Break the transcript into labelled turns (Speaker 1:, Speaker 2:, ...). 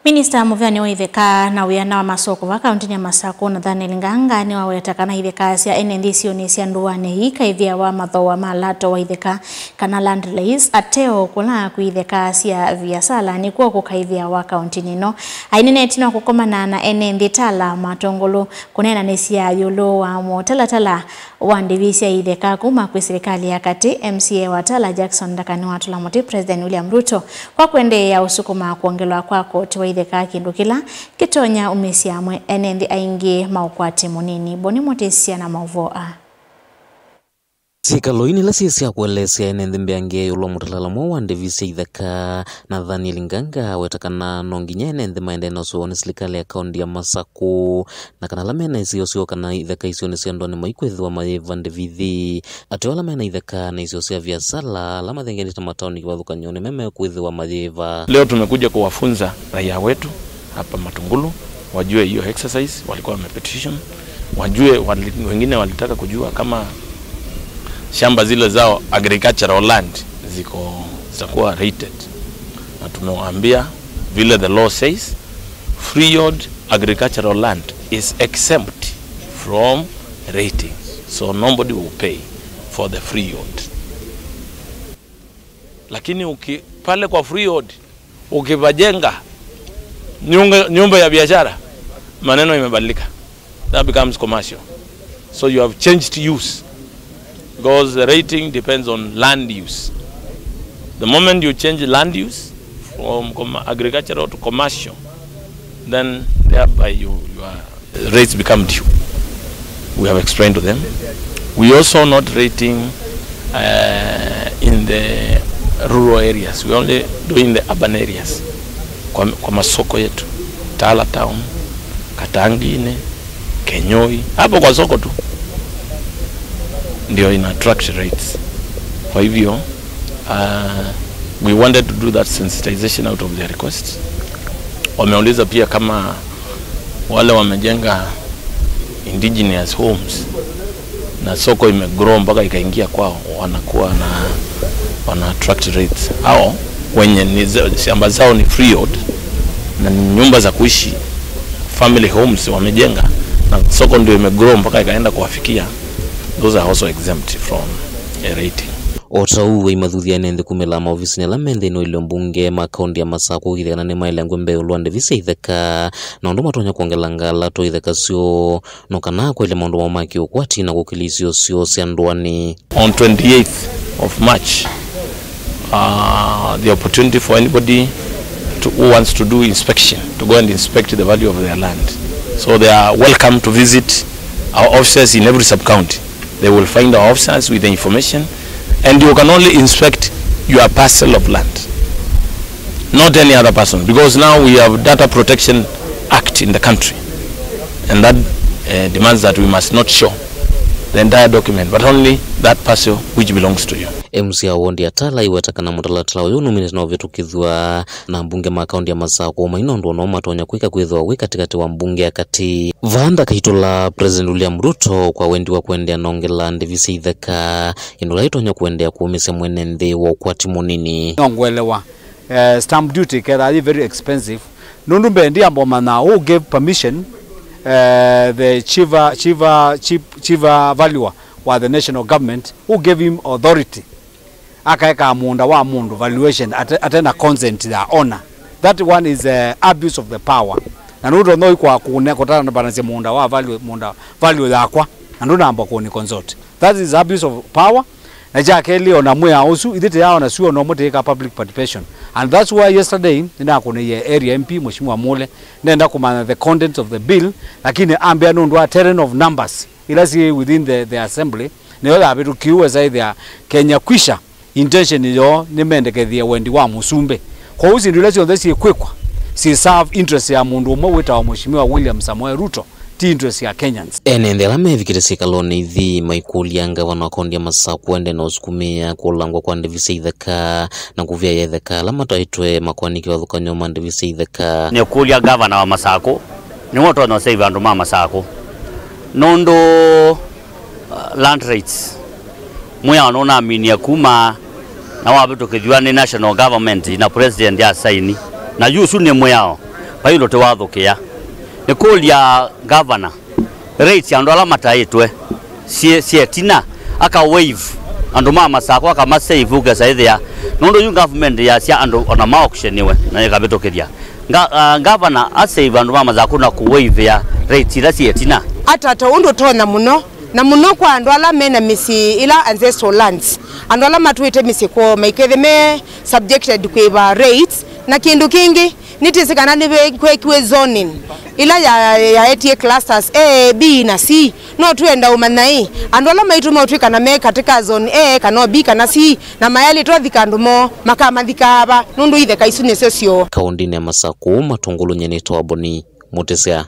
Speaker 1: Minister Muvyani wa itheka na uyana wa masoko wa kaunti ya Masako Nathaniel Nganga ni wawetakana itheka cia NNDC cia nduane ikaithia wa mathoa malato wa itheka kana land lease ateo kula ku itheka cia biasala ni kwa kukaithia wa kaunti nino ainene tino kukomana na NND tala matongolo kunena ni cia yulo wa motalatala wa ndivisia itheka kuma kwa serikali ya kati MCA wa Tala Jackson Dakani wa Tulamoti President William Ruto kwa kuendea usukuma kuongelwa kwako itheka kindukila kitonya umesiamwe NND aingi maukwati munini boni motesia na mauvoa
Speaker 2: Sikaloini la sisi ya kuelesea NND mbiange ulo mutalalamu wa ndivisi itheka Nathaniel Nganga wetakana nonginye NND maendeno suoni silikali ya kaundi ya Masako na kanala mena isio kana itheka isio nisia ndoni maikuethwa maeva ndivithi atola mena itheka na isio sia viasala lama thengeni tamataoni kiwathuka nyone meme kuethwa maeva.
Speaker 3: Leo tumekuja kuwafunza raia wetu hapa Matungulu wajue hiyo exercise walikuwa wamepetition, wajue wengine walitaka kujua kama shamba zile zao agricultural land zitakuwa rated, na tumewaambia vile the law says freehold agricultural land is exempt from rating, so nobody will pay for the freehold. Lakini pale kwa freehold ukivajenga nyumba ya biashara maneno imebadilika, that becomes commercial, so you have changed use. Because the rating depends on land use. The moment you change land use from agricultural to commercial, then thereby your rates become due. We have explained to them. We also not rating in the rural areas. We only do in the urban areas. Kwa masoko yetu, Tala Town, Katangine, Kenyoi, hapo kwa soko tu ndio ina attract rates. Kwa hivyo we wanted to do that sensitization out of their requests. Wameuliza pia kama wale wamejenga indigenous homes na soko imegrow mpaka ikaingia kwao wanakuwa wana attract rates, au wenye shamba zao ni freehold na nyumba za kuishi family homes wamejenga na soko ndio imegrow mpaka ikaenda kuwafikia, those are also exempt from a rating.
Speaker 2: Otau imathuthia NND kumela maofisi ni lamende no ile mbunge makaundi ya Masako ithekana ni maile ngwembe ulwande visa itheka na ndo matonya kuongelanga lato itheka sio no kana kwa ile mondo wa maki ukwati na kukilisio sio siandwani.
Speaker 3: On 28th of March the opportunity for anybody who wants to do inspection to go and inspect the value of their land, so they are welcome to visit our offices in every sub-county. They will find our officers with the information, and you can only inspect your parcel of land, not any other person, because now we have Data Protection Act in the country, and that demands that we must not show the entire document, but only that parcel which belongs to you.
Speaker 2: MCA wondi atala iwetakana mutalatala uyu nominate na vetukithwa na mbunge makaundi ya Masako mainondo no matonya kwika kwithwa wi katikati wa mbunge akati vanda kaitola President William Ruto kwa wendi wa kuendea nongela ndivisi itheka indula itonya kuendea kuumisa mwenende wa ukwati munini
Speaker 4: ngwelewa stamp duty kera very expensive nundumbe ndi amboma na who gave permission the chief valuer wa the national government who gave him authority akaeka munda wa mundu valuation atena consent ya owner. That one is abuse of the power, na nudo no kwa kutana na balance munda wa value yakwa na ndo namba ko ni consult. That is abuse of power na jakeli ona mwe ausu idite yao na sio no muteka public participation, and that's why yesterday nina kuna ye area MP mheshimiwa Mule nenda kumana the content of the bill, lakini ambia ndo terrain of numbers ilasi within the assembly niola abitu kiuwe zaidi ya Kenya kwisha intention yo nimendekethia wendi wa musumbe kwa uzi relation thesi kwekwa si serve interest ya mundu umwe wita wa mheshimiwa William Samoei Ruto ti interest ya Kenyans.
Speaker 2: NND lame vikirisi kaloni ithi maikulianga wana kondi ya Masako ende na usukumia kulangwa kwa ndivisi itheka na kuvia ya itheka lama taitwe makwaniki wa dhuka nyoma ndivisi itheka
Speaker 5: ni kulia governor wa Masako ni woto no save andu ma Masako nondo land rates muya wanona minia kuma na wabitu kidhiwa ni national government na president ya saini na yusu ni mwao pilot wathukia ni kulia governor rates andu ala mataitwe sietina aka wave andu mama sako aka masave ugesa ithia nondo yu government ya cia andu ona ma auction we na ikabitukiria governor asave andu mama sako na ku wave ya rates ila sietina
Speaker 6: atata undu tona muno na muno kwa andu ala mena misi ila ancestral lands andu ala matuite misi ko maikethe me subjected kwiba rates na kindu kingi nitisikana nibe kwekiwe zoning ila ya ATA clusters A, B na C no tuenda umanai andu ala maituma utwika na me katika zone A kana B kana C na mayali twathika ndumo makamathika haba nundu ithe kaisune socio
Speaker 2: kaundini ya Masaku Matungulu Nyenito Aboni Mutesea.